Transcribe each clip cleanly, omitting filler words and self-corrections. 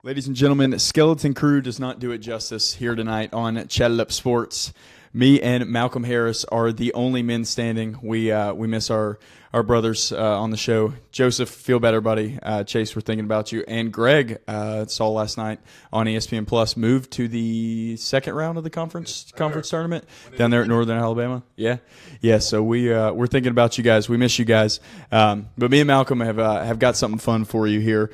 Ladies and gentlemen, Skeleton Crew does not do it justice here tonight on Chatt Up Sports. Me and Malcolm Harris are the only men standing. We miss our brothers on the show. Joseph, feel better, buddy. Chase, we're thinking about you. And Greg, saw last night on ESPN Plus, moved to the second round of the conference tournament down there at Northern Alabama. Yeah. So we're thinking about you guys. We miss you guys. But me and Malcolm have got something fun for you here.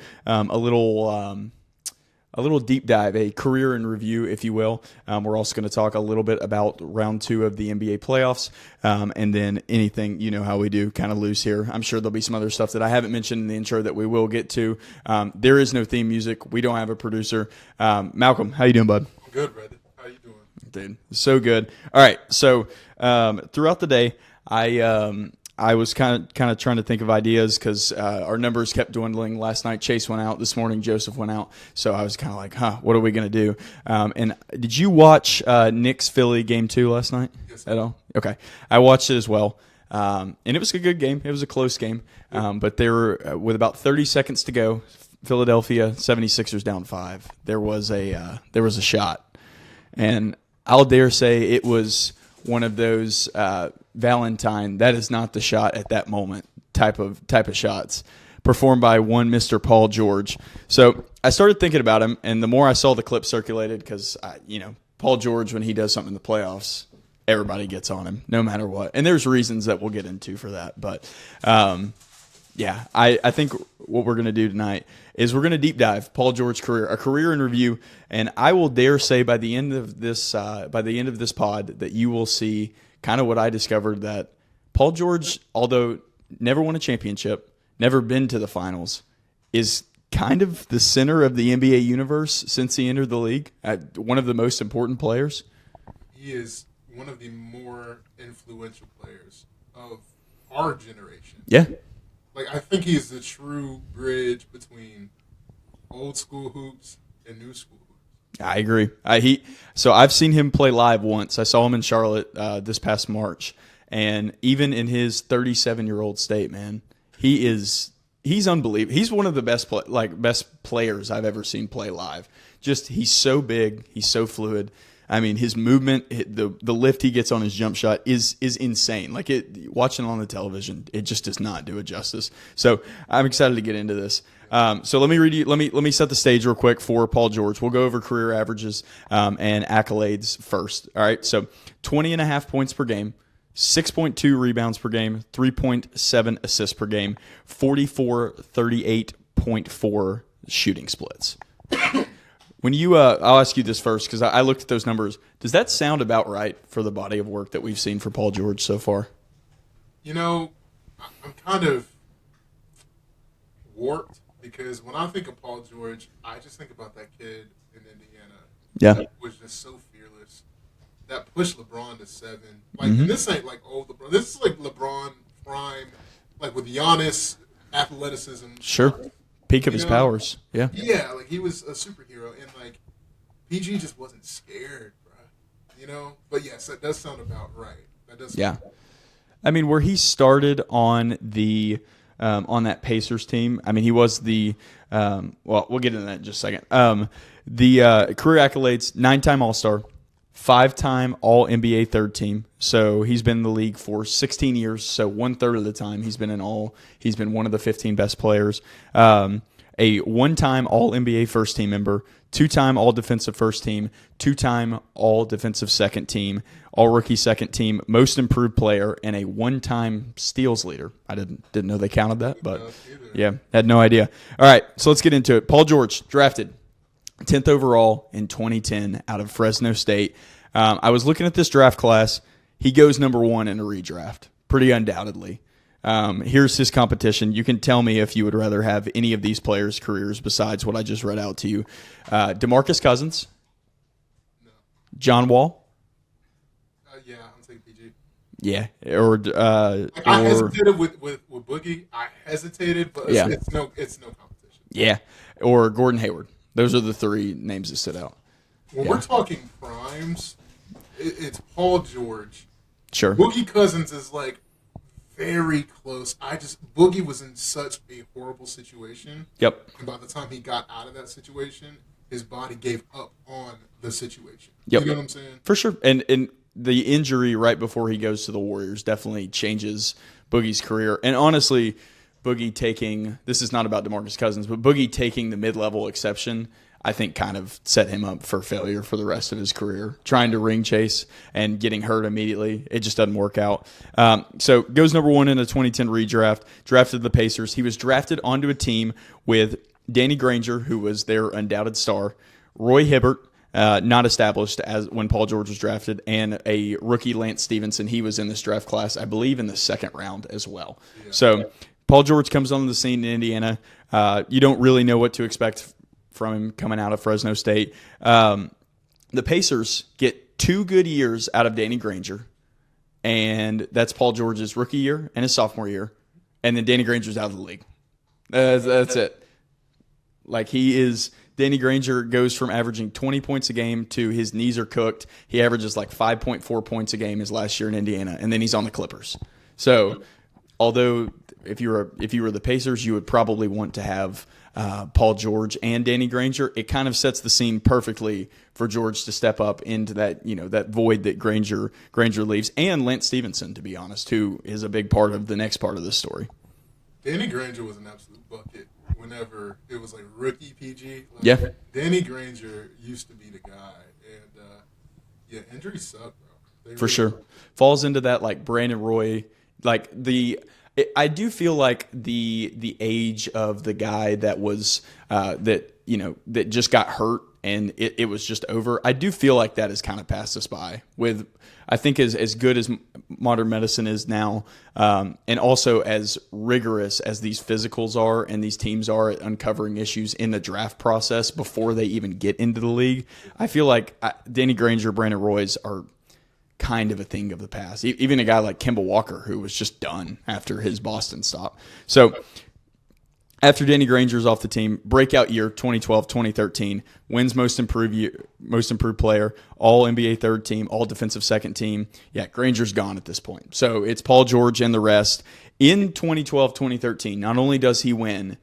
A little deep dive, a career in review, if you will. We're also going to talk a little bit about round 2 of the NBA playoffs, and then anything, you know how we do, kind of loose here. I'm sure there'll be some other stuff that I haven't mentioned in the intro that we will get to. There is no theme music. We don't have a producer. Malcolm, how you doing, bud? I'm good, brother. How you doing? Dude, so good. All right, so throughout the day, I was kind of trying to think of ideas because our numbers kept dwindling. Last night, Chase went out. This morning, Joseph went out. So I was kind of like, what are we going to do? And did you watch Knicks-Philly Game 2 last night at all? Okay. I watched it as well. And it was a good game. It was a close game. But there were, with about 30 seconds to go, Philadelphia 76ers down 5. There was a shot. And I'll dare say it was one of those Valentine, that is not the shot at that moment type of shots performed by one Mr. Paul George. So I started thinking about him, and the more I saw the clip circulated, because Paul George, when he does something in the playoffs, everybody gets on him no matter what. And there's reasons that we'll get into for that. But I think what we're going to do tonight is we're going to deep dive Paul George's career, a career in review, and I will dare say by the end of this pod that you will see kind of what I discovered, that Paul George, although never won a championship, never been to the finals, is kind of the center of the NBA universe since he entered the league. One of the most important players. He is one of the more influential players of our generation. Yeah. Like, I think he's the true bridge between old school hoops and new school hoops. I agree. So I've seen him play live once. I saw him in Charlotte this past March, and even in his 37-year-old state, man, he's unbelievable. He's one of the best players I've ever seen play live. Just, he's so big, he's so fluid. I mean, his movement, the lift he gets on his jump shot is insane. Like, watching on the television, it just does not do it justice. So I'm excited to get into this. So let me set the stage real quick for Paul George. We'll go over career averages and accolades first. All right, so 20.5 points per game, 6.2 rebounds per game, 3.7 assists per game, 44-38.4 shooting splits. When you, I'll ask you this first because I looked at those numbers. Does that sound about right for the body of work that we've seen for Paul George so far? I'm kind of warped because when I think of Paul George, I just think about that kid in Indiana. Yeah, that was just so fearless. That pushed LeBron to 7. Like, and this ain't like old LeBron. This is like LeBron prime, like with Giannis athleticism. Sure. Peak of his powers. Yeah. Yeah, like he was a superhero, and like PG just wasn't scared, bro. But yes, that does sound about right. That does. Yeah. I mean, where he started on the on that Pacers team. I mean, he was the we'll get into that in just a second. The career accolades: 9-time All-Star, 5-time All-NBA third team. So he's been in the league for 16 years. So 1/3 of the time he's been he's been one of the 15 best players. A 1-time All-NBA first team member, 2-time All-Defensive first team, 2-time All-Defensive second team, All-Rookie second team, Most Improved player, and a 1-time steals leader. I didn't know they counted that, but yeah, had no idea. All right, so let's get into it. Paul George, drafted 10th overall in 2010 out of Fresno State. I was looking at this draft class. He goes number 1 in a redraft, pretty undoubtedly. Here's his competition. You can tell me if you would rather have any of these players' careers besides what I just read out to you. DeMarcus Cousins. No. John Wall. Yeah, I'm saying PG. Yeah. I hesitated with Boogie. I hesitated, but yeah. it's no competition. Yeah. Or Gordon Hayward. Those are the 3 names that stood out. When we're talking primes, it's Paul George. Sure. Boogie Cousins is like very close. Boogie was in such a horrible situation. Yep. And by the time he got out of that situation, his body gave up on the situation. Yep. You know what I'm saying? For sure. And the injury right before he goes to the Warriors definitely changes Boogie's career. And honestly, Boogie taking, this is not about DeMarcus Cousins, but Boogie taking the mid-level exception, I think kind of set him up for failure for the rest of his career. Trying to ring chase and getting hurt immediately, it just doesn't work out. So goes number 1 in the 2010 redraft, drafted the Pacers. He was drafted onto a team with Danny Granger, who was their undoubted star, Roy Hibbert, not established as when Paul George was drafted, and a rookie Lance Stevenson. He was in this draft class, I believe, in the second round as well. Yeah. So Paul George comes on the scene in Indiana. You don't really know what to expect from him coming out of Fresno State. The Pacers get 2 good years out of Danny Granger, and that's Paul George's rookie year and his sophomore year, and then Danny Granger's out of the league. That's it. Like Danny Granger goes from averaging 20 points a game to his knees are cooked. He averages like 5.4 points a game his last year in Indiana, and then he's on the Clippers. So, although if you were the Pacers, you would probably want to have Paul George and Danny Granger. It kind of sets the scene perfectly for George to step up into that that void that Granger leaves, and Lance Stevenson, to be honest, who is a big part of the next part of this story. Danny Granger was an absolute bucket. Whenever it was like rookie PG, Danny Granger used to be the guy, and injuries suck, bro. For sure, falls into that like Brandon Roy, like I do feel like the age of the guy that was that just got hurt and it was just over. I do feel like that has kind of passed us by with, I think, as good as modern medicine is now, and also as rigorous as these physicals are and these teams are at uncovering issues in the draft process before they even get into the league. I feel like Danny Granger, Brandon Roy's are kind of a thing of the past. Even a guy like Kemba Walker, who was just done after his Boston stop. So after Danny Granger's off the team, breakout year 2012-2013, wins most improved player, all NBA third team, all defensive second team. Yeah, Granger's gone at this point. So it's Paul George and the rest. In 2012-2013, not only does he win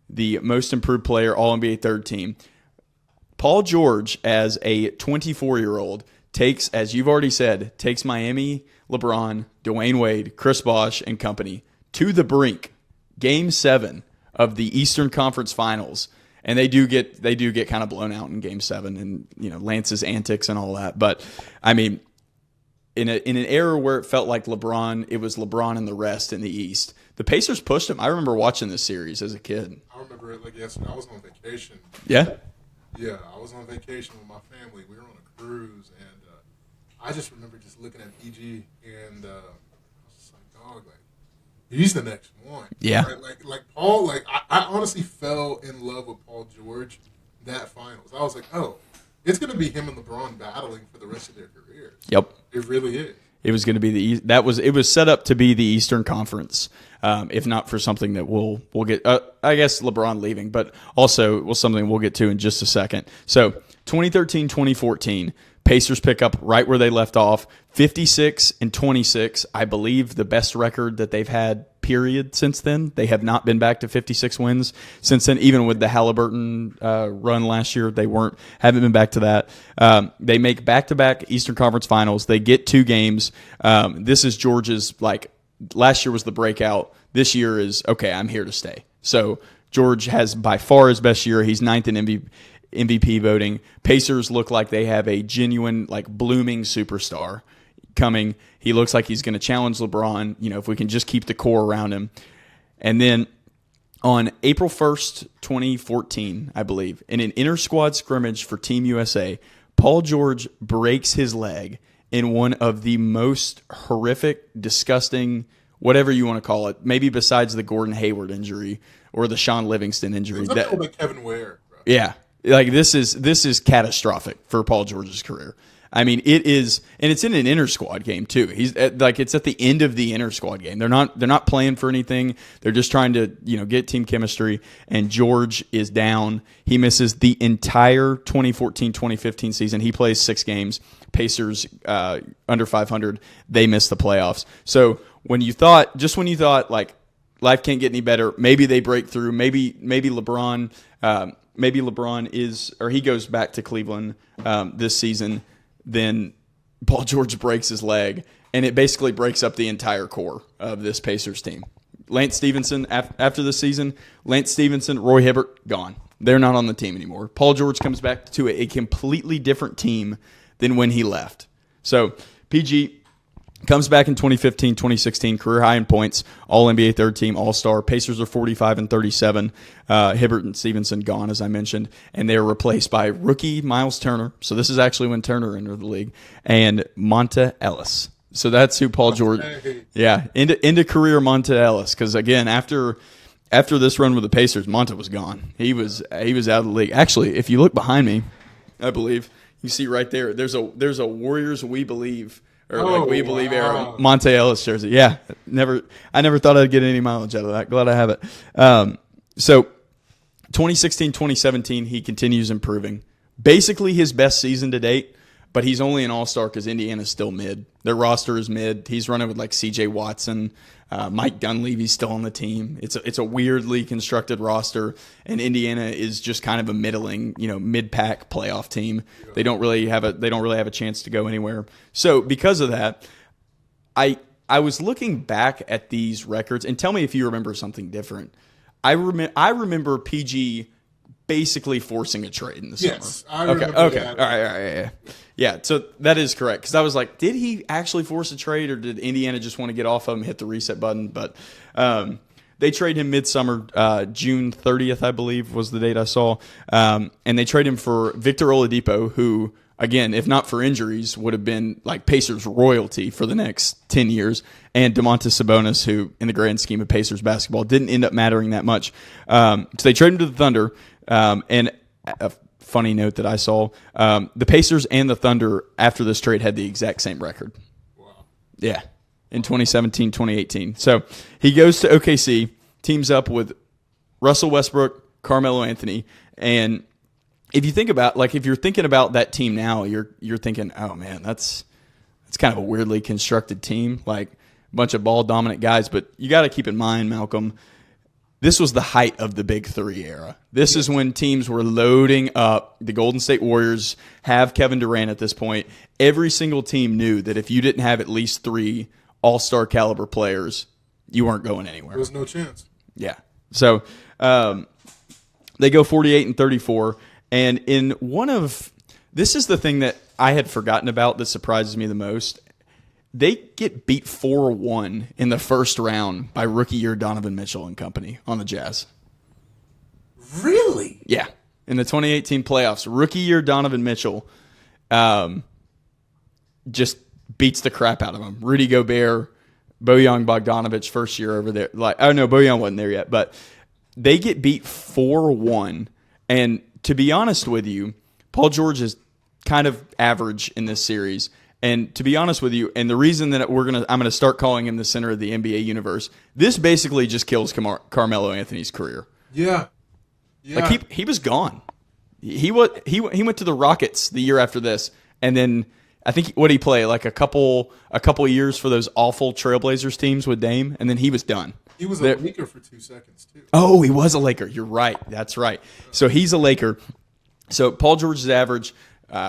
the most improved player, all NBA third team, Paul George, as a 24-year-old, takes, as you've already said, takes Miami, LeBron, Dwayne Wade, Chris Bosh, and company to the brink. Game 7 of the Eastern Conference Finals, and they do get kind of blown out in Game 7, and Lance's antics and all that. But I mean, in an era where it felt like it was LeBron and the rest in the East, the Pacers pushed him. I remember watching this series as a kid. I remember it like yesterday. I was on vacation. Yeah. Yeah, I was on vacation with my family. We were on a cruise, and I just remember just looking at PG, and I was just like, dog, like, he's the next one. Yeah. Right? Like Paul, like, I honestly fell in love with Paul George that finals. I was like, oh, it's going to be him and LeBron battling for the rest of their careers. Yep. It really is. It was going to be it was set up to be the Eastern Conference, if not for something that we'll get. I guess LeBron leaving, but also something we'll get to in just a second. So 2013-2014, Pacers pick up right where they left off, 56-26. I believe the best record that they've had, period, since then. They have not been back to 56 wins since then. Even with the Halliburton run last year, they haven't been back to that. They make back-to-back Eastern Conference Finals. They get 2 games. This is George's, like, last year was the breakout. This year is, okay, I'm here to stay. So George has by far his best year. He's 9th in MVP voting. Pacers look like they have a genuine, like, blooming superstar coming. He looks like he's going to challenge LeBron, if we can just keep the core around him. And then on April 1st, 2014, I believe, in an inter-squad scrimmage for Team USA, Paul George breaks his leg in one of the most horrific, disgusting, whatever you want to call it, maybe besides the Gordon Hayward injury or the Sean Livingston injury. It's not like Kevin Ware, bro. Yeah. Like this is catastrophic for Paul George's career. I mean, it is, and it's in an inter squad game too. He's like, it's at the end of the inter squad game. They're not playing for anything. They're just trying to get team chemistry. And George is down. He misses the entire 2014-2015 season. He plays 6 games. Pacers under 500. They miss the playoffs. So when you thought like life can't get any better, maybe they break through, maybe LeBron he goes back to Cleveland this season, then Paul George breaks his leg, and it basically breaks up the entire core of this Pacers team. Lance Stevenson, after the season, Roy Hibbert, gone. They're not on the team anymore. Paul George comes back to a completely different team than when he left. So PG comes back in 2015, 2016, career high in points, All-NBA third team, All-Star. Pacers are 45-37. Hibbert and Stevenson gone, as I mentioned, and they are replaced by rookie Miles Turner. So this is actually when Turner entered the league, and Monta Ellis. So that's who Paul George, into career Monta Ellis. Because again, after this run with the Pacers, Monta was gone. He was out of the league. Actually, if you look behind me, I believe you see right there. There's a Warriors We Believe. We Believe era Monta Ellis jersey. Yeah, I never thought I'd get any mileage out of that. Glad I have it. So 2016, 2017, he continues improving. Basically his best season to date, but he's only an all-star because Indiana's still mid. Their roster is mid. He's running with like C.J. Watson. Mike Dunleavy's still on the team. It's a weirdly constructed roster, and Indiana is just kind of a middling, mid-pack playoff team. They don't really have a chance to go anywhere. So because of that, I was looking back at these records, and tell me if you remember something different. I remember PG basically forcing a trade in the summer. Yes, I remember that. Okay. All right. Yeah, so that is correct. Because I was like, did he actually force a trade, or did Indiana just want to get off of him, hit the reset button? But they trade him midsummer, June 30th, I believe, was the date I saw. And they trade him for Victor Oladipo, who, again, if not for injuries, would have been like Pacers royalty for the next 10 years. And Domantas Sabonis, who, in the grand scheme of Pacers basketball, didn't end up mattering that much. So they trade him to the Thunder. And a funny note that I saw, the Pacers and the Thunder, after this trade, had the exact same record. Wow. Yeah, in 2017, 2018. So he goes to OKC, teams up with Russell Westbrook, Carmelo Anthony, and if you're thinking about that team now, you're thinking, oh man, that's kind of a weirdly constructed team, like a bunch of ball dominant guys. But you got to keep in mind, Malcolm, this was the height of the Big Three era. This is when teams were loading up. The Golden State Warriors have Kevin Durant at this point. Every single team knew that if you didn't have at least 3 all-star caliber players, you weren't going anywhere. There was no chance. Yeah. So they go 48-34. And this is the thing that I had forgotten about that surprises me the most. They get beat 4-1 in the first round by rookie year Donovan Mitchell and company on the Jazz. Really? Yeah. In the 2018 playoffs, rookie year Donovan Mitchell just beats the crap out of them. Rudy Gobert, Bojan Bogdanovic first year over there. Bojan wasn't there yet, but they get beat 4-1. And to be honest with you, Paul George is kind of average in this series. And to be honest with you, and the reason that I'm gonna start calling him the center of the NBA universe, this basically just kills Carmelo Anthony's career. Yeah. Like he was gone. He went to the Rockets the year after this, and then I think what did he play, like a couple years for those awful Trailblazers teams with Dame, and then he was done. He was a Laker for 2 seconds too. Oh, he was a Laker. You're right. That's right. So he's a Laker. So Paul George's average.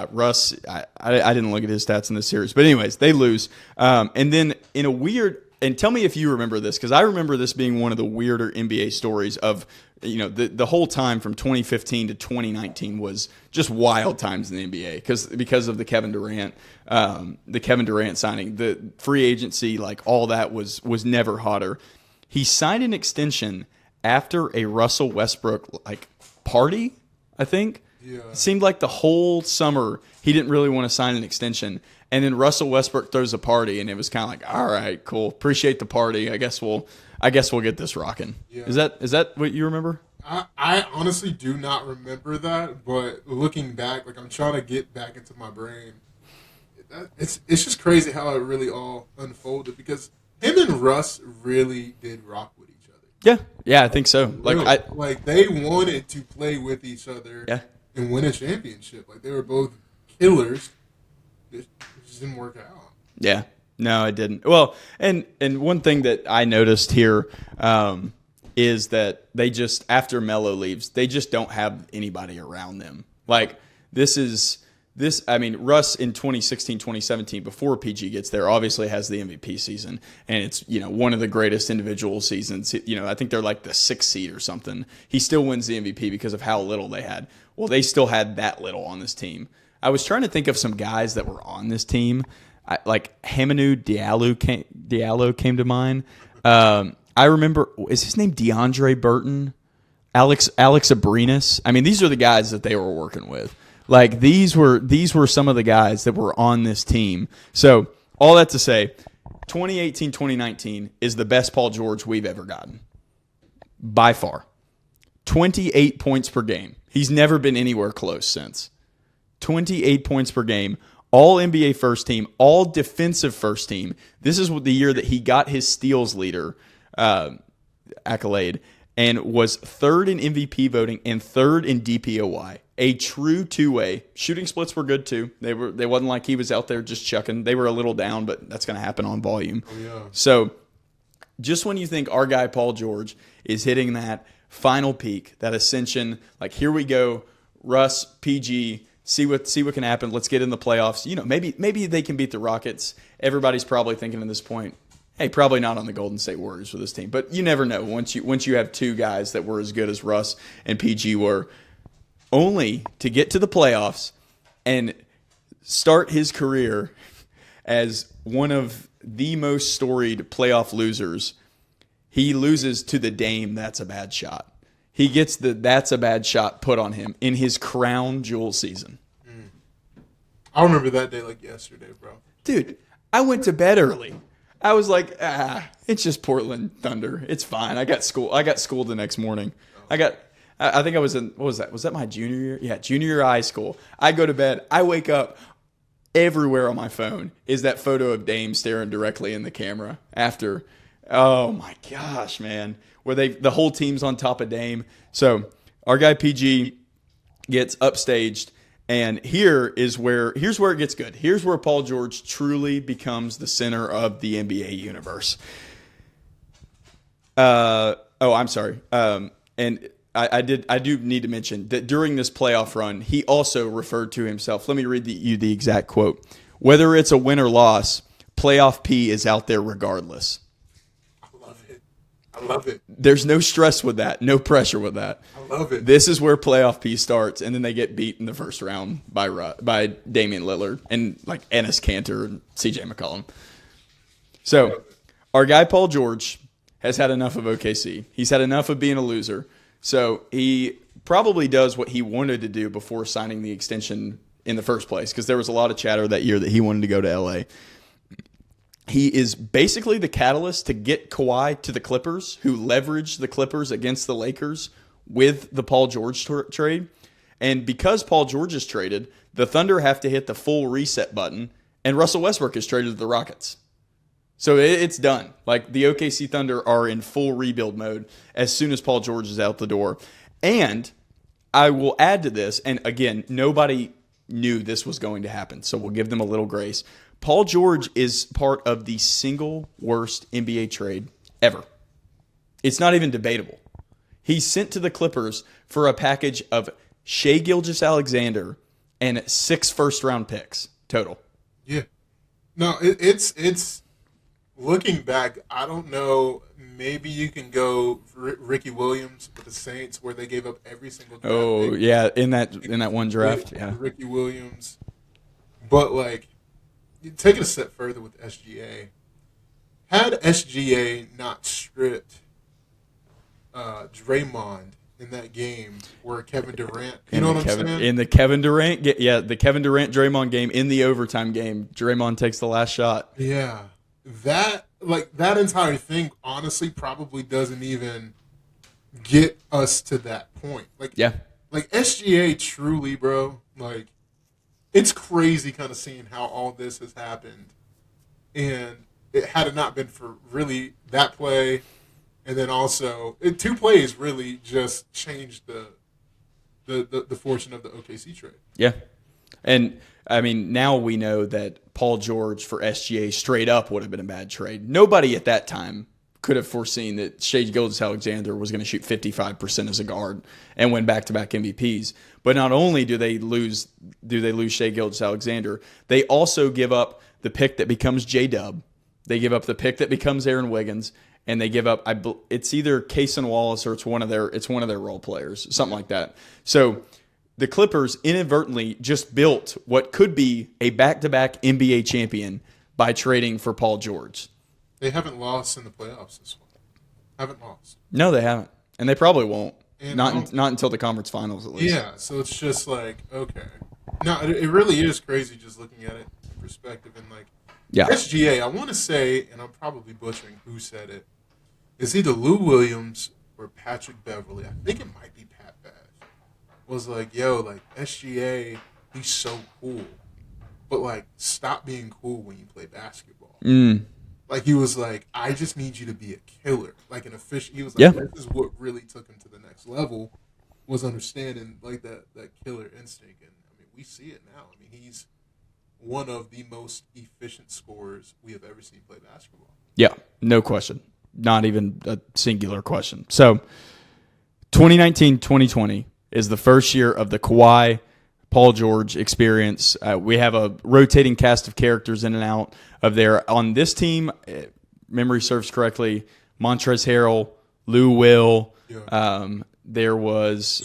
Russ, I didn't look at his stats in this series, but anyways, they lose. And then in a weird, and tell me if you remember this, because I remember this being one of the weirder NBA stories of, the whole time from 2015 to 2019 was just wild times in the NBA because of the Kevin Durant signing, the free agency, like all that was never hotter. He signed an extension after a Russell Westbrook party, I think. Yeah. It seemed like the whole summer he didn't really want to sign an extension. And then Russell Westbrook throws a party, and it was kind of like, all right, cool. Appreciate the party. I guess we'll get this rocking. Yeah. Is that what you remember? I honestly do not remember that, but looking back, I'm trying to get back into my brain. It's just crazy how it really all unfolded, because him and Russ really did rock with each other. Yeah, I think so. Really. They wanted to play with each other. Yeah. And win a championship. They were both killers. It just didn't work out. Yeah. No, I didn't. Well, and one thing that I noticed here is that they just, after Melo leaves, they just don't have anybody around them. Like, I mean, Russ in 2016, 2017, before PG gets there, obviously has the MVP season. And it's, one of the greatest individual seasons. I think they're like the 6th seed or something. He still wins the MVP because of how little they had. Well, they still had that little on this team. I was trying to think of some guys that were on this team. Like Hamidou Diallo came to mind. I remember, is his name DeAndre Burton? Alex Abrinas? I mean, these are the guys that they were working with. Like, these were some of the guys that were on this team. So, all that to say, 2018, 2019 is the best Paul George we've ever gotten. By far. 28 points per game. He's never been anywhere close since. 28 points per game. All NBA first team, all defensive first team. This is the year that he got his steals leader accolade and was 3rd in MVP voting and 3rd in DPOY. A true two-way. Shooting splits were good too. They wasn't like he was out there just chucking. They were a little down, but that's going to happen on volume. Oh, yeah. So just when you think our guy Paul George is hitting that final peak, that ascension, like here we go, Russ, PG, see what can happen. Let's get in the playoffs. Maybe they can beat the Rockets. Everybody's probably thinking at this point, hey, probably not on the Golden State Warriors for this team. But you never know. Once you have two guys that were as good as Russ and PG were, only to get to the playoffs and start his career as one of the most storied playoff losers, he loses to the Dame. That's a bad shot. He gets the "that's a bad shot" put on him in his crown jewel season. I remember that day like yesterday, bro. Dude, I went to bed early. I was like, it's just Portland Thunder. It's fine. I got school the next morning. I think I was in, what was that? Was that my junior year? Yeah, junior year of high school. I go to bed. I wake up. Everywhere on my phone is that photo of Dame staring directly in the camera after. Oh my gosh, man. Where the whole team's on top of Dame. So our guy PG gets upstaged, and here's where it gets good. Here's where Paul George truly becomes the center of the NBA universe. I'm sorry. And I do need to mention that during this playoff run, he also referred to himself. Let me read you the exact quote. Whether it's a win or loss, playoff P is out there regardless. I love it. There's no stress with that, no pressure with that. I love it. This is where playoff P starts, and then they get beat in the first round by Damian Lillard and like Enes Kanter and CJ McCollum. So our guy Paul George has had enough of OKC. He's had enough of being a loser. So he probably does what he wanted to do before signing the extension in the first place, because there was a lot of chatter that year that he wanted to go to LA. He is basically the catalyst to get Kawhi to the Clippers, who leveraged the Clippers against the Lakers with the Paul George trade. And because Paul George is traded, the Thunder have to hit the full reset button, and Russell Westbrook is traded to the Rockets. So it's done. Like, the OKC Thunder are in full rebuild mode as soon as Paul George is out the door. And I will add to this, and again, nobody knew this was going to happen, so we'll give them a little grace. Paul George is part of the single worst NBA trade ever. It's not even debatable. He's sent to the Clippers for a package of Shai Gilgeous-Alexander and 6 first-round picks total. Yeah. No, it's looking back, I don't know. Maybe you can go Ricky Williams with the Saints, where they gave up every single draft pick. Yeah, in that one draft. Yeah, Ricky Williams. But like, take it a step further with SGA. Had SGA not stripped Draymond in that game where Kevin Durant, you know what I'm saying? In the Kevin Durant, the Kevin Durant Draymond game, in the overtime game, Draymond takes the last shot. Yeah. That entire thing honestly probably doesn't even get us to that point. Like SGA truly, bro, like, it's crazy kind of seeing how all this has happened. And had it not been for really that play, and then also 2 plays really just changed the fortune of the OKC trade. Yeah. And I mean, now we know that Paul George for SGA straight up would have been a bad trade. Nobody at that time could have foreseen that Shai Gilgeous-Alexander was going to shoot 55% as a guard and win back-to-back MVPs. But not only do they lose Shai Gilgeous-Alexander, they also give up the pick that becomes J-Dub. They give up the pick that becomes Aaron Wiggins, and they give up it's either Cason Wallace or it's one of their role players, something like that. So the Clippers inadvertently just built what could be a back-to-back NBA champion by trading for Paul George. They haven't lost in the playoffs this one. Haven't lost. No, they haven't. And they probably won't. And Not until the conference finals, at least. Yeah, so it's just like, okay. No, it really is crazy just looking at it in perspective. And like, Yeah. SGA, I want to say, and I'm probably butchering who said it, is either Lou Williams or Patrick Beverly. I think it might be Pat Bash. Was like, yo, like, SGA, he's so cool. But, like, stop being cool when you play basketball. Like, he was like, I just need you to be a killer. Like, an official. He was like, This is what really took him to the next level, was understanding, like, that killer instinct. And, I mean, we see it now. I mean, he's one of the most efficient scorers we have ever seen play basketball. Yeah, no question. Not even a singular question. So, 2019-2020 is the first year of the Kawhi Paul George experience. We have a rotating cast of characters in and out of there. On this team, memory serves correctly, Montrezl Harrell, Lou Will, there was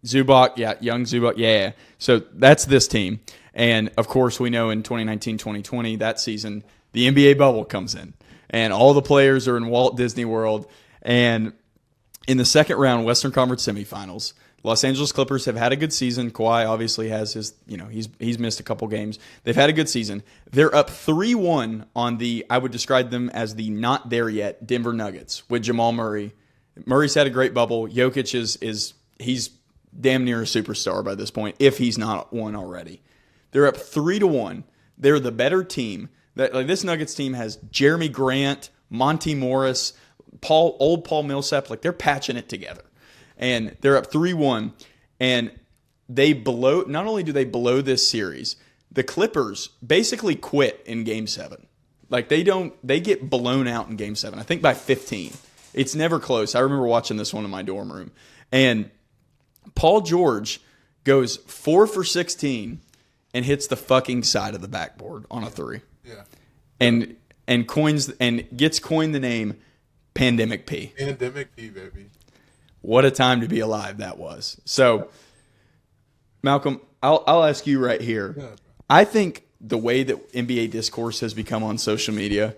Zubac, young Zubac, yeah. So that's this team. And, of course, we know in 2019-2020, that season, the NBA bubble comes in. And all the players are in Walt Disney World. And in the second round, Western Conference semifinals, Los Angeles Clippers have had a good season. Kawhi obviously has his, he's missed a couple games. They've had a good season. They're up 3-1 on I would describe them as the not there yet Denver Nuggets with Jamal Murray. Murray's had a great bubble. Jokic he's damn near a superstar by this point, if he's not one already. They're up 3-1. They're the better team. This Nuggets team has Jeremy Grant, Monty Morris, old Paul Millsap. Like, they're patching it together. And they're up 3-1. And not only do they blow this series, the Clippers basically quit in Game 7. Like, they get blown out in Game 7, I think by 15. It's never close. I remember watching this one in my dorm room. And Paul George goes 4 for 16 and hits the fucking side of the backboard on a three. Yeah. And gets coined the name Pandemic P. Pandemic P, baby. What a time to be alive that was. So, Malcolm, I'll ask you right here. Yeah. I think the way that NBA discourse has become on social media,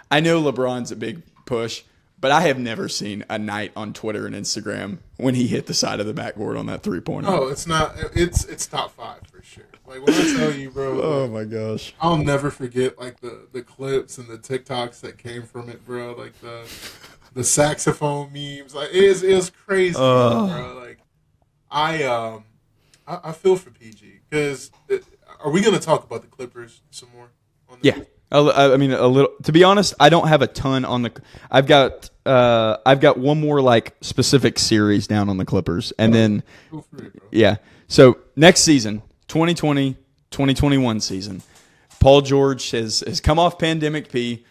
I know LeBron's a big push, but I have never seen a night on Twitter and Instagram when he hit the side of the backboard on that three-pointer. Oh, it's not. It's top 5 for sure. Like, when I tell you, bro. Oh, my gosh. I'll never forget, like, the clips and the TikToks that came from it, bro. Like, the saxophone memes. Like, it was crazy, bro. Like, I feel for PG. Because, are we going to talk about the Clippers some more? Yeah. I mean, a little. To be honest, I don't have a ton on the. I've got one more like specific series down on the Clippers, and then feel free, bro. Yeah. So next season, 2020-2021 season, Paul George has come off Pandemic P.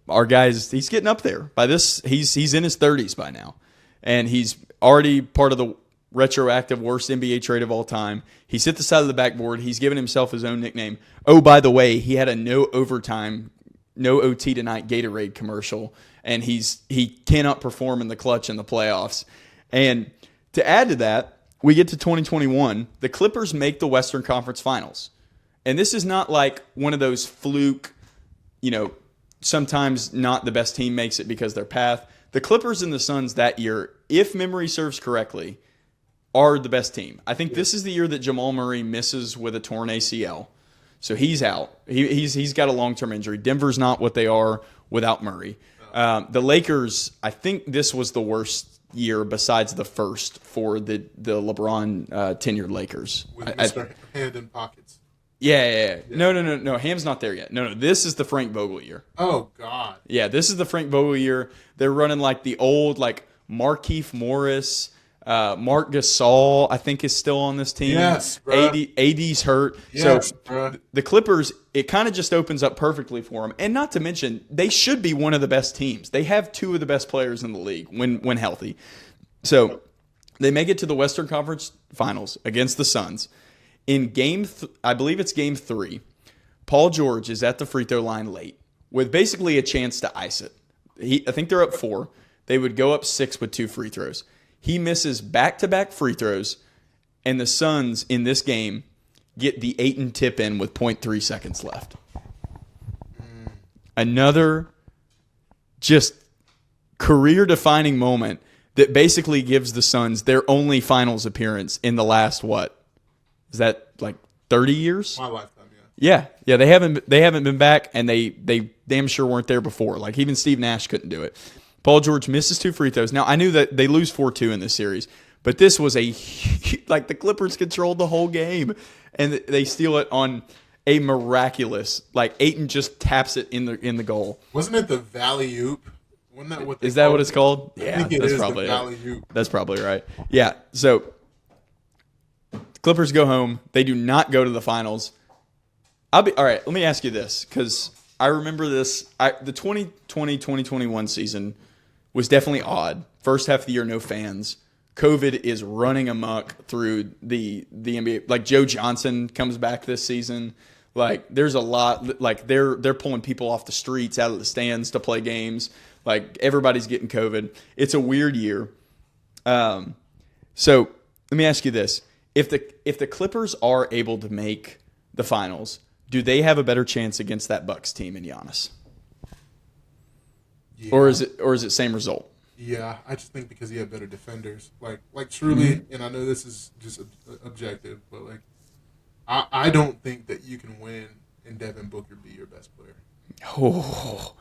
Our guys, he's getting up there. By this, he's in his 30s by now, and he's already part of the retroactive worst NBA trade of all time. He's hit the side of the backboard. He's given himself his own nickname. Oh, by the way, he had a no overtime, no OT tonight Gatorade commercial, and he cannot perform in the clutch in the playoffs. And to add to that, we get to 2021. The Clippers make the Western Conference Finals. And this is not like one of those fluke, sometimes not the best team makes it because their path. The Clippers and the Suns that year, if memory serves correctly, are the best team. I think this is the year that Jamal Murray misses with a torn ACL. So he's out. He's got a long-term injury. Denver's not what they are without Murray. The Lakers, I think this was the worst year besides the first for the LeBron tenured Lakers. With Mr. Hand in pockets. Yeah. No. Ham's not there yet. No. This is the Frank Vogel year. Oh, God. Yeah, this is the Frank Vogel year. They're running like the old, like Markieff Morris, Mark Gasol, I think, is still on this team. Yes, bro. AD's hurt. Yes, So bro. the Clippers, it kind of just opens up perfectly for them. And not to mention, they should be one of the best teams. They have two of the best players in the league when healthy. So they make it to the Western Conference Finals against the Suns. In I believe it's game 3, Paul George is at the free throw line late with basically a chance to ice it. I think they're up 4. They would go up 6 with 2 free throws. He misses back-to-back free throws, and the Suns in this game get the Ayton tip in with 0.3 seconds left. Another just career-defining moment that basically gives the Suns their only finals appearance in the last, what? Is that like 30 years? My lifetime, yeah. Yeah, they haven't been back, and they damn sure weren't there before. Like, even Steve Nash couldn't do it. Paul George misses 2 free throws. Now, I knew that they lose 4-2 in this series, but this was like the Clippers controlled the whole game, and they steal it on a miraculous, like Ayton just taps it in the goal. Wasn't it the Valley Oop? Wasn't that what? Is that what it's called? Yeah, that's probably the Valley Oop. That's probably right. Yeah. So the Clippers go home. They do not go to the finals. All right. Let me ask you this, because I remember this. The 2020-2021 season was definitely odd. First half of the year, no fans. COVID is running amok through the NBA. Like, Joe Johnson comes back this season. Like, there's a lot. Like, they're pulling people off the streets, out of the stands to play games. Like, everybody's getting COVID. It's a weird year. So let me ask you this: if the Clippers are able to make the finals, do they have a better chance against that Bucks team and Giannis? Yeah. Or is it same result? Yeah, I just think because he had better defenders. Like truly, and I know this is just objective, but like I don't think that you can win and Devin Booker be your best player. Oh,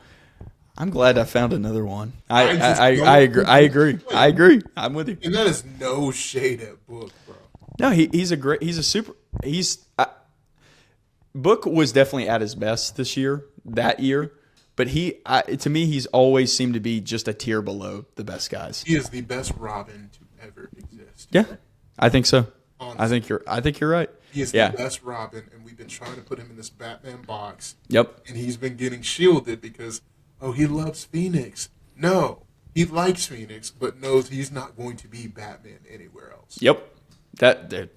I'm glad I found another one. I agree. I'm with you. And that is no shade at Book, bro. No, Book was definitely at his best that year. But to me, he's always seemed to be just a tier below the best guys. He is the best Robin to ever exist. Yeah, I think so. Honestly. I think you're right. He is the best Robin, and we've been trying to put him in this Batman box. Yep. And he's been getting shielded because, he loves Phoenix. No, he likes Phoenix, but knows he's not going to be Batman anywhere else. Yep. That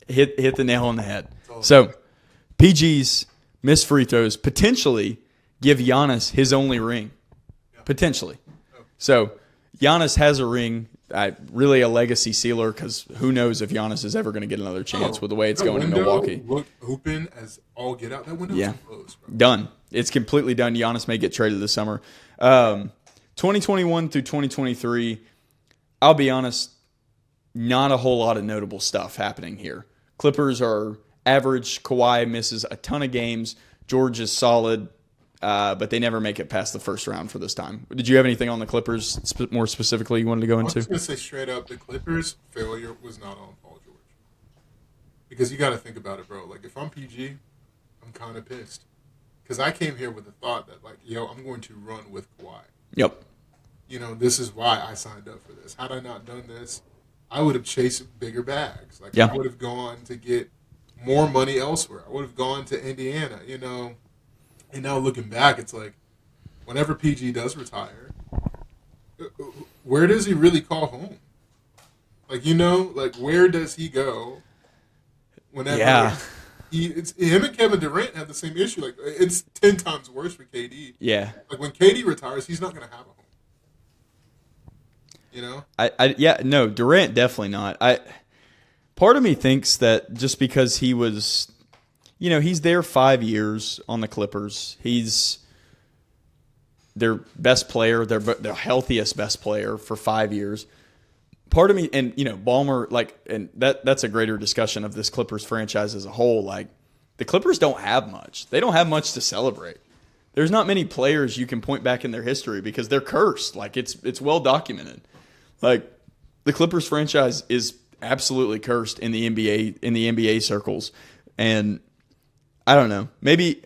hit the nail on the head. So, PG's missed free throws potentially give Giannis his only ring. Yeah. Potentially. Oh. So, Giannis has a ring, really a legacy sealer, because who knows if Giannis is ever going to get another chance with the way it's going in Milwaukee. Look open as all get out. That window's closed, bro. Done. It's completely done. Giannis may get traded this summer. 2021 through 2023, I'll be honest, not a whole lot of notable stuff happening here. Clippers are average. Kawhi misses a ton of games. George is solid. But they never make it past the first round for this time. Did you have anything on the Clippers more specifically you wanted to go into? I was going to say straight up, the Clippers' failure was not on Paul George. Because you got to think about it, bro. Like, if I'm PG, I'm kind of pissed. Because I came here with the thought that, like, I'm going to run with Kawhi. Yep. This is why I signed up for this. Had I not done this, I would have chased bigger bags. Like, I would have gone to get more money elsewhere. I would have gone to Indiana, And now looking back, it's like, whenever PG does retire, where does he really call home? Like, where does he go? Whenever him and Kevin Durant have the same issue. Like, it's 10 times worse for KD. Yeah. Like, when KD retires, he's not going to have a home. No, Durant definitely not. Part of me thinks that just because he was, he's there 5 years on the Clippers. He's their best player, their healthiest best player for 5 years. Part of me, and Ballmer, and that's a greater discussion of this Clippers franchise as a whole. Like, the Clippers don't have much. They don't have much to celebrate. There's not many players you can point back in their history because they're cursed. Like, it's well documented. Like, the Clippers franchise is absolutely cursed in the NBA circles, and I don't know. Maybe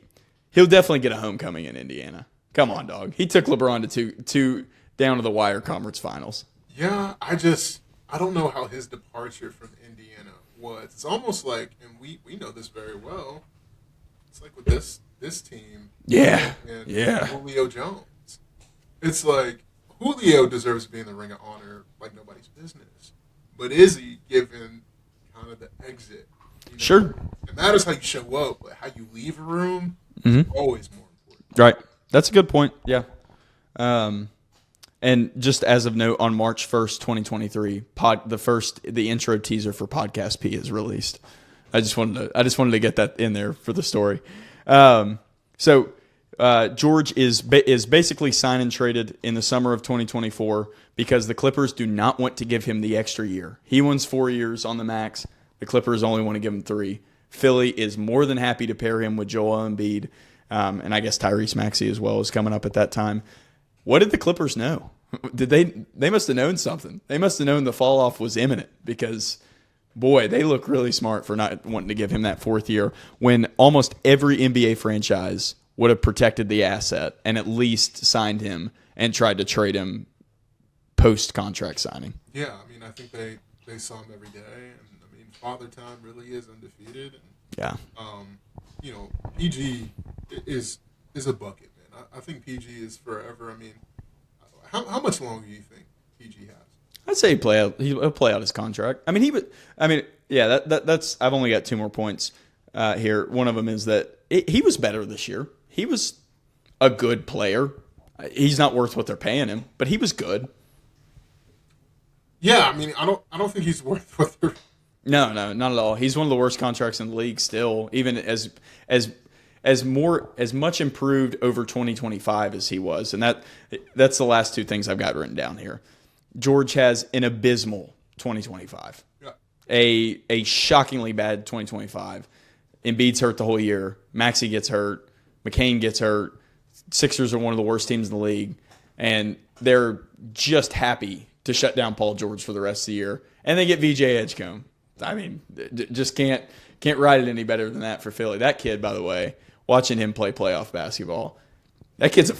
he'll definitely get a homecoming in Indiana. Come on, dog. He took LeBron to two down to the wire conference finals. Yeah, I don't know how his departure from Indiana was. It's almost like, and we know this very well. It's like with this team, Yeah, and yeah. Julio Jones. It's like Julio deserves to be in the Ring of Honor like nobody's business, but is he given kind of the exit? Sure. It matters how you show up, but how you leave a room is always more important. Right. That's a good point. Yeah. And just as of note, on March 1st, 2023, the intro teaser for Podcast P is released. I just wanted to get that in there for the story. So George is basically sign and traded in the summer of 2024 because the Clippers do not want to give him the extra year. He wants 4 years on the max. The Clippers only want to give him 3. Philly is more than happy to pair him with Joel Embiid, and I guess Tyrese Maxey as well is coming up at that time. What did the Clippers know? They must have known something. They must have known the fall off was imminent because, boy, they look really smart for not wanting to give him that 4th year when almost every NBA franchise would have protected the asset and at least signed him and tried to trade him post-contract signing. Yeah, I mean, I think they saw him every day, and I mean, Father Time really is undefeated. And, yeah. PG is a bucket, man. I think PG is forever. I mean, how much longer do you think PG has? I'd say he'll play out his contract. I mean, that's. I've only got 2 more points here. One of them is that he was better this year. He was a good player. He's not worth what they're paying him, but he was good. Yeah, I mean, I don't think he's worth what they're. No, not at all. He's one of the worst contracts in the league still, even as much improved over 2025 as he was. And that's the last 2 things I've got written down here. George has an abysmal 2025. Yeah. A shockingly bad 2025. Embiid's hurt the whole year. Maxey gets hurt. McCain gets hurt. Sixers are one of the worst teams in the league. And they're just happy to shut down Paul George for the rest of the year. And they get VJ Edgecombe. I mean, just can't write it any better than that for Philly. That kid, by the way, watching him play playoff basketball, that kid's a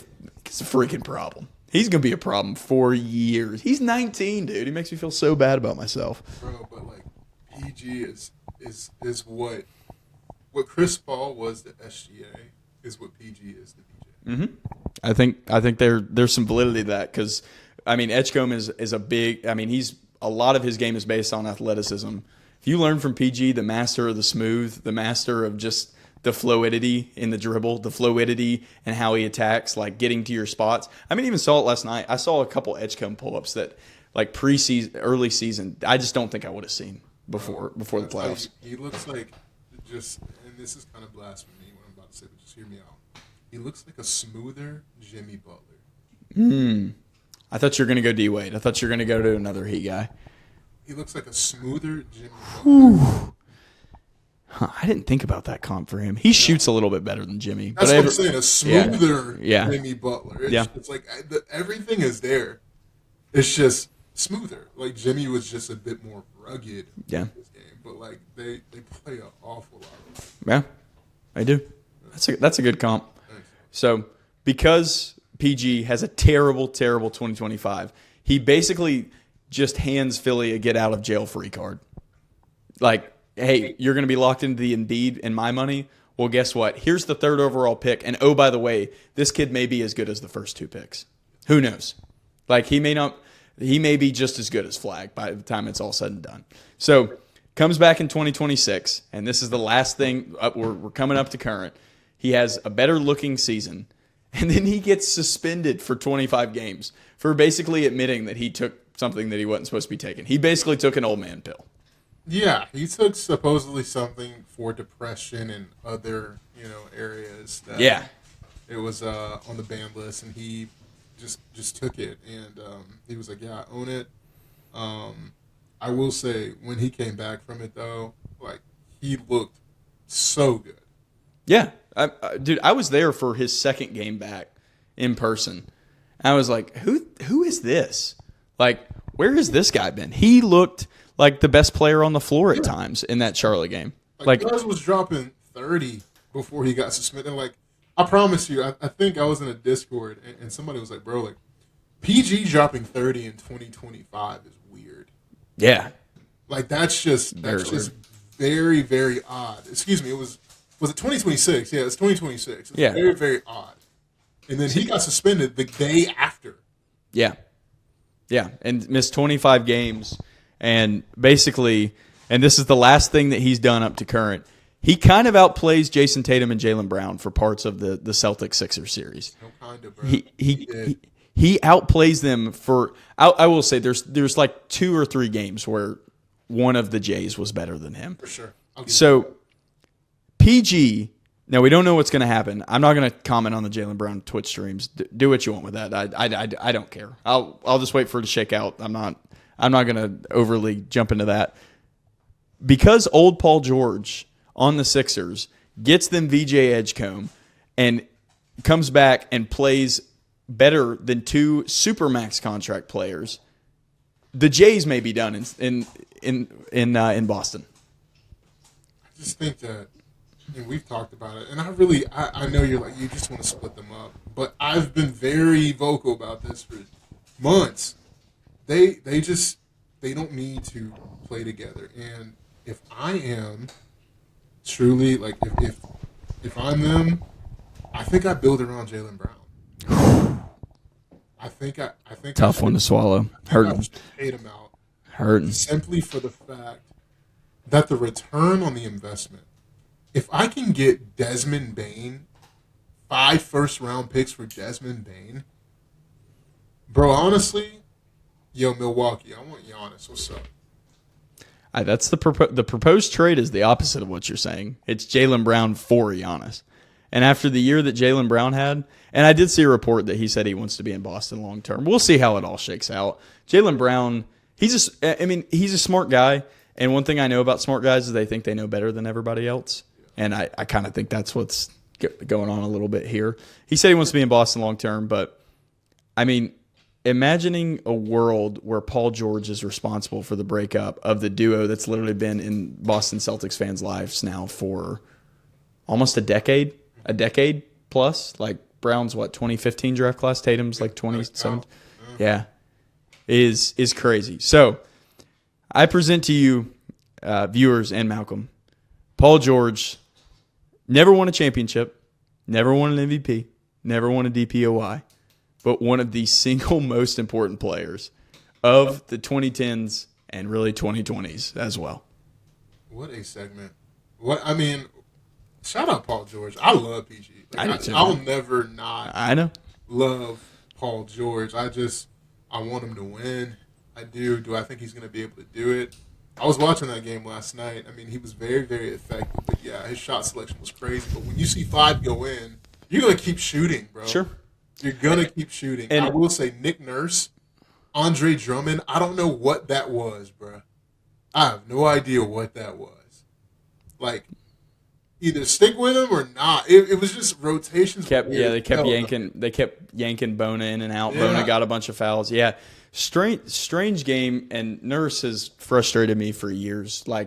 freaking problem. He's going to be a problem for years. He's 19, dude. He makes me feel so bad about myself. Bro, but like PG is what Chris Paul was to SGA is what PG is to BJ. Mm-hmm. I think there's some validity to that because, I mean, Edgecombe is a big. I mean, a lot of his game is based on athleticism. If you learn from PG, the master of the smooth, the master of just the fluidity in the dribble, the fluidity and how he attacks, like getting to your spots. I mean, even saw it last night. I saw a couple Edgecombe pull-ups that, like preseason, early season, I just don't think I would have seen before the playoffs. He looks like and this is kind of blasphemy what I'm about to say, but just hear me out. He looks like a smoother Jimmy Butler. I thought you were going to go D Wade. I thought you were going to go to another Heat guy. He looks like a smoother Jimmy Butler. I didn't think about that comp for him. He shoots a little bit better than Jimmy. That's what I'm saying, a smoother Yeah. Jimmy Butler. It's like everything is there. It's just smoother. Like Jimmy was just a bit more rugged in this game. But like they play an awful lot of it. Yeah, they do. That's a good comp. Thanks. So because PG has a terrible, terrible 2025, he basically just hands Philly a get out of jail free card. Like, hey, you're going to be locked into the Embiid and my money. Well, guess what? Here's the 3rd overall pick. And oh, by the way, this kid may be as good as the first 2 picks. Who knows? Like, he may be just as good as Flag by the time it's all said and done. So, comes back in 2026, and this is the last thing. We're coming up to current. He has a better looking season, and then he gets suspended for 25 games for basically admitting that he took something that he wasn't supposed to be taking. He basically took an old man pill. Yeah, he took supposedly something for depression and other, areas. That it was on the ban list, and he just took it, and he was like, "Yeah, I own it." I will say, when he came back from it, though, like he looked so good. Yeah, dude, I was there for his second game back in person. I was like, who is this? Like, where has this guy been? He looked like the best player on the floor at times in that Charlotte game. Like Gus was dropping 30 before he got suspended. Like, I promise you, I think I was in a Discord, and somebody was like, bro, like, PG dropping 30 in 2025 is weird. Yeah. Like that's just very, very odd. Excuse me, was it 2026? Yeah, it's 2026. It's very, very odd. And then he got suspended the day after. Yeah. Yeah, and missed 25 games. And basically, and this is the last thing that he's done up to current, he kind of outplays Jason Tatum and Jaylen Brown for parts of the Celtics-Sixers series. No kind of, bro. He outplays them for, I will say, there's like 2 or 3 games where one of the Jays was better than him. For sure. So, PG, now we don't know what's going to happen. I'm not going to comment on the Jaylen Brown Twitch streams. Do what you want with that. I don't care. I'll just wait for it to shake out. I'm not going to overly jump into that. Because old Paul George on the Sixers gets them VJ Edgecombe and comes back and plays better than 2 supermax contract players, the Jays may be done in Boston. I just think that, and we've talked about it, and I know you're like, you just want to split them up, but I've been very vocal about this for months. They don't need to play together, and if I am truly like if I'm them, I think I build around Jaylen Brown. I think tough one to swallow. Hurting. Hate him out. Hurting. Simply for the fact that the return on the investment, if I can get Desmond Bane, 5 first-round picks for Desmond Bane, bro, honestly, yo, Milwaukee, I want Giannis. What's up? That's the proposed trade is the opposite of what you're saying. It's Jaylen Brown for Giannis. And after the year that Jaylen Brown had, and I did see a report that he said he wants to be in Boston long term. We'll see how it all shakes out. Jaylen Brown, he's a smart guy. And one thing I know about smart guys is they think they know better than everybody else. And I kind of think that's what's going on a little bit here. He said he wants to be in Boston long term, but I mean, imagining a world where Paul George is responsible for the breakup of the duo that's literally been in Boston Celtics fans' lives now for almost a decade plus. Like Brown's 2015 draft class, Tatum's like 27. Yeah, is crazy. So I present to you, viewers and Malcolm, Paul George never won a championship, never won an MVP, never won a DPOY. But one of the single most important players of the 2010s and really 2020s as well. What a segment. Shout out Paul George. I love PG. I'll never not love Paul George. I want him to win. I do. Do I think he's going to be able to do it? I was watching that game last night. I mean, he was very, very effective. But, yeah, his shot selection was crazy. But when you see 5 go in, you're going to keep shooting, bro. Sure. You're going to keep shooting. And I will say Nick Nurse, Andre Drummond, I don't know what that was, bro. I have no idea what that was. Like, either stick with him or not. It was just rotations. They kept yanking Bona in and out. Yeah. Bona got a bunch of fouls. Yeah. Strange game, and Nurse has frustrated me for years. I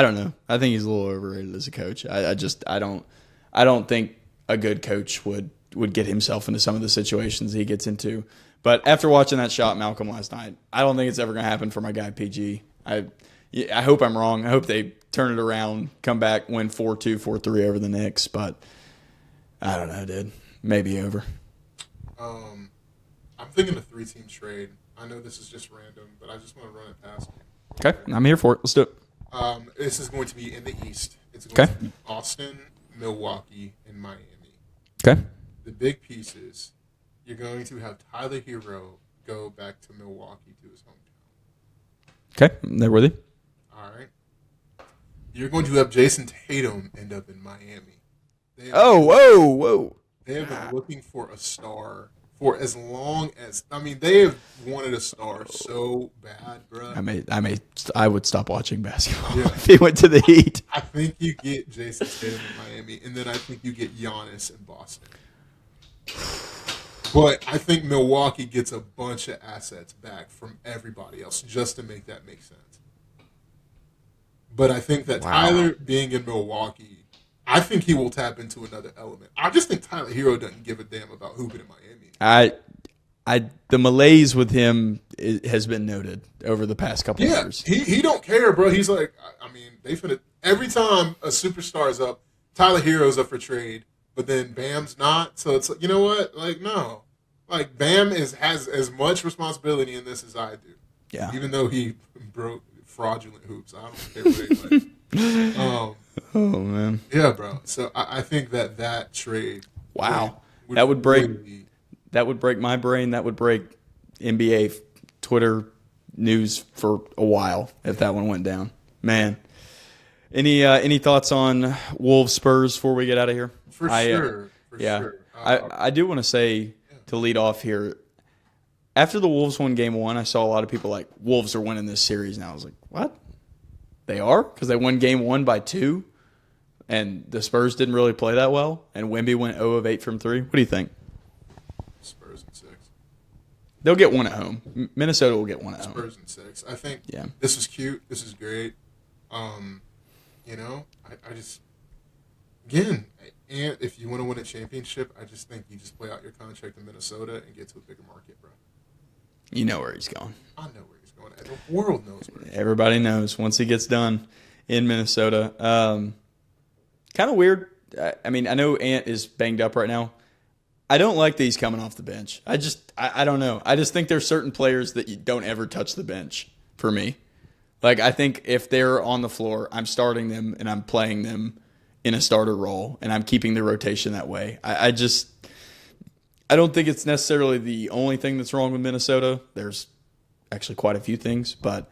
don't know. I think he's a little overrated as a coach. I don't think a good coach would get himself into some of the situations he gets into. But after watching that shot, Malcolm, last night, I don't think it's ever going to happen for my guy PG. I hope I'm wrong. I hope they turn it around, come back, win 4-2, 4-3 over the Knicks. But I don't know, dude. Maybe over. I'm thinking a 3-team trade. I know this is just random, but I just want to run it past you. Okay, I'm here for it. Let's do it. This is going to be in the East. It's going to be Austin, Milwaukee, and Miami. Okay. The big pieces, you're going to have Tyler Hero go back to Milwaukee to his hometown. Okay, I'm there with you. All right. You're going to have Jason Tatum end up in Miami. Whoa. They have been looking for a star for as long as, they have wanted a star so bad, bro. I would stop watching basketball if he went to the Heat. I think you get Jason Tatum in Miami, and then I think you get Giannis in Boston. But I think Milwaukee gets a bunch of assets back from everybody else just to make that make sense. But I think that Tyler being in Milwaukee, I think he will tap into another element. I just think Tyler Hero doesn't give a damn about hooping in Miami. the malaise with him has been noted over the past couple of years. He don't care, bro. He's like, I mean, they finna every time a superstar is up, Tyler Hero's up for trade, but then Bam's not. So it's like, you know what? Like, no, like Bam has as much responsibility in this as I do. Yeah, even though he broke fraudulent hoops, I don't care what anybody. Oh man, yeah, bro. So I think that trade. Wow, that would break. That would break my brain. That would break NBA Twitter news for a while if that one went down. Man, any thoughts on Wolves Spurs before we get out of here? For sure. I do want to say to lead off here. After the Wolves won Game 1, I saw a lot of people like Wolves are winning this series now. I was like, what? They are? Because they won Game 1 by 2, and the Spurs didn't really play that well, and Wemby went 0 of 8 from 3. What do you think? Spurs in 6. They'll get one at home. Minnesota will get one at home. Spurs in 6. I think this is cute. This is great. You know, I just, again, and if you want to win a championship, I just think you just play out your contract in Minnesota and get to a bigger market, bro. You know where he's going. I know where he's going. The world knows where he's going. Everybody knows once he gets done in Minnesota. Kind of weird. I mean, I know Ant is banged up right now. I don't like that he's coming off the bench. I don't know. I just think there's certain players that you don't ever touch the bench for me. Like, I think if they're on the floor, I'm starting them and I'm playing them in a starter role, and I'm keeping the rotation that way. I don't think it's necessarily the only thing that's wrong with Minnesota. There's actually quite a few things, but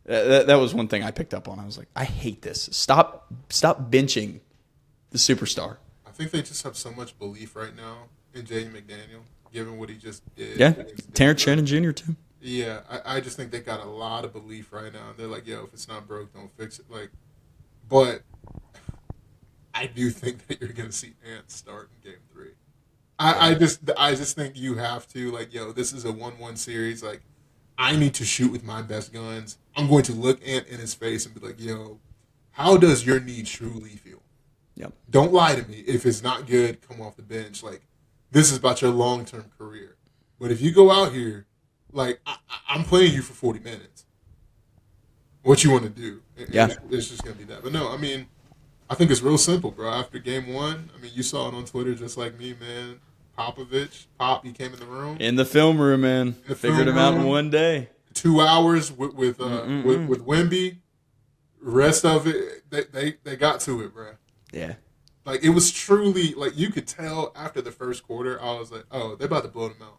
that was one thing I picked up on. I was like, I hate this. Stop benching the superstar. I think they just have so much belief right now in Jaden McDaniel, given what he just did. Yeah, Terrence Shannon Jr. too. Yeah, I just think they got a lot of belief right now. They're like, yo, if it's not broke, don't fix it. Like, but I do think that you're going to see Ant start in Game 3. I just think you have to, like, yo, this is a 1-1 series. Like, I need to shoot with my best guns. I'm going to look Ant in his face and be like, yo, how does your knee truly feel? Yep. Don't lie to me. If it's not good, come off the bench. Like, this is about your long-term career. But if you go out here, like, I'm playing you for 40 minutes. What you want to do? Yeah. It's just going to be that. But no, I mean, I think it's real simple, bro. After Game 1, I mean, you saw it on Twitter just like me, man. Pop, he came in the room. In the film room, man. Figured him out in one day. 2 hours with Wemby. Rest of it, they got to it, bro. Yeah. Like, it was truly, like, you could tell after the first quarter, I was like, oh, they're about to blow them out.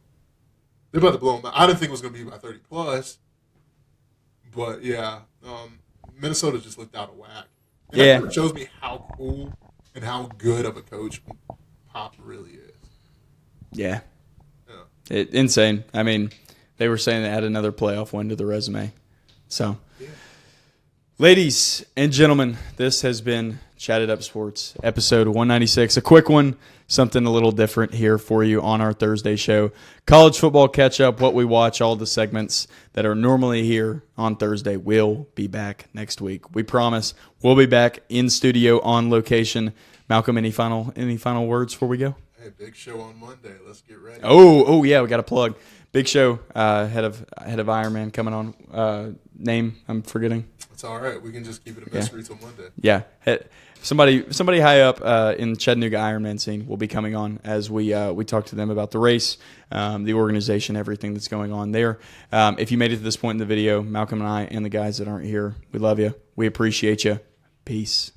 I didn't think it was going to be by 30 plus. But, yeah, Minnesota just looked out of whack. And it shows me how cool and how good of a coach Pop really is. Yeah. Insane. I mean, they were saying they had another playoff win to the resume. So, ladies and gentlemen, this has been Chatted Up Sports, episode 196. A quick one, something a little different here for you on our Thursday show. College football catch-up, what we watch, all the segments that are normally here on Thursday will be back next week. We promise we'll be back in studio on location. Malcolm, any final words before we go? Hey, big show on Monday. Let's get ready. Oh yeah, we got a plug. Big show, head of Iron Man coming on. Name I'm forgetting. It's all right. We can just keep it a mystery till Monday. Yeah, somebody high up in Chattanooga Ironman scene will be coming on as we talk to them about the race, the organization, everything that's going on there. If you made it to this point in the video, Malcolm and I and the guys that aren't here, we love you. We appreciate you. Peace.